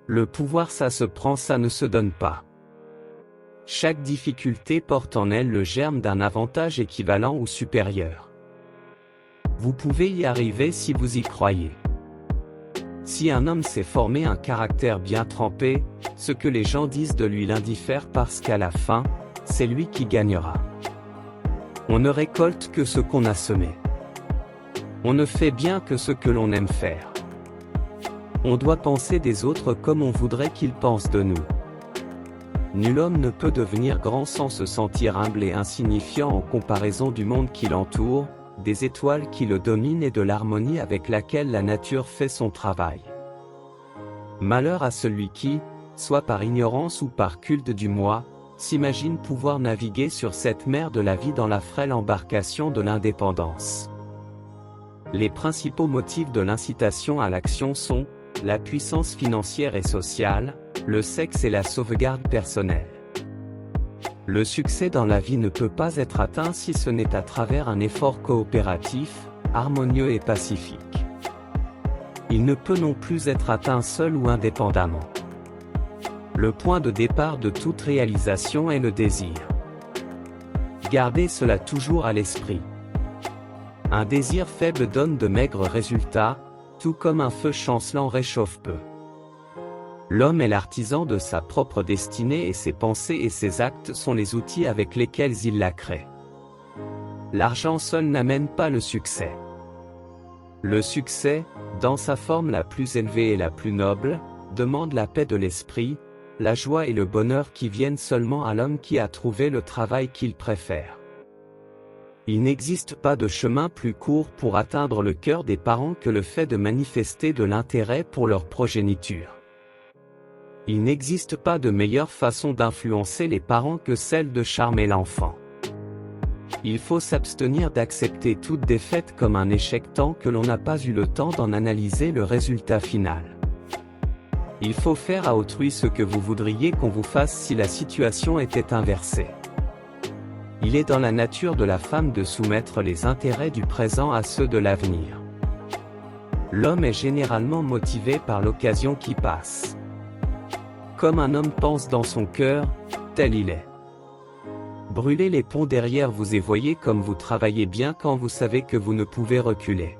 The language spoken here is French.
Le pouvoir ça se prend, ça ne se donne pas. Chaque difficulté porte en elle le germe d'un avantage équivalent ou supérieur. Vous pouvez y arriver si vous y croyez. Si un homme s'est formé un caractère bien trempé, ce que les gens disent de lui l'indiffère parce qu'à la fin, c'est lui qui gagnera. On ne récolte que ce qu'on a semé. On ne fait bien que ce que l'on aime faire. On doit penser des autres comme on voudrait qu'ils pensent de nous. Nul homme ne peut devenir grand sans se sentir humble et insignifiant en comparaison du monde qui l'entoure, des étoiles qui le dominent et de l'harmonie avec laquelle la nature fait son travail. Malheur à celui qui, soit par ignorance ou par culte du moi, s'imagine pouvoir naviguer sur cette mer de la vie dans la frêle embarcation de l'indépendance. Les principaux motifs de l'incitation à l'action sont la puissance financière et sociale, le sexe et la sauvegarde personnelle. Le succès dans la vie ne peut pas être atteint si ce n'est à travers un effort coopératif, harmonieux et pacifique. Il ne peut non plus être atteint seul ou indépendamment. Le point de départ de toute réalisation est le désir. Gardez cela toujours à l'esprit. Un désir faible donne de maigres résultats, tout comme un feu chancelant réchauffe peu. L'homme est l'artisan de sa propre destinée et ses pensées et ses actes sont les outils avec lesquels il la crée. L'argent seul n'amène pas le succès. Le succès, dans sa forme la plus élevée et la plus noble, demande la paix de l'esprit, la joie et le bonheur qui viennent seulement à l'homme qui a trouvé le travail qu'il préfère. Il n'existe pas de chemin plus court pour atteindre le cœur des parents que le fait de manifester de l'intérêt pour leur progéniture. Il n'existe pas de meilleure façon d'influencer les parents que celle de charmer l'enfant. Il faut s'abstenir d'accepter toute défaite comme un échec tant que l'on n'a pas eu le temps d'en analyser le résultat final. Il faut faire à autrui ce que vous voudriez qu'on vous fasse si la situation était inversée. Il est dans la nature de la femme de soumettre les intérêts du présent à ceux de l'avenir. L'homme est généralement motivé par l'occasion qui passe. Comme un homme pense dans son cœur, tel il est. Brûlez les ponts derrière vous et voyez comme vous travaillez bien quand vous savez que vous ne pouvez reculer.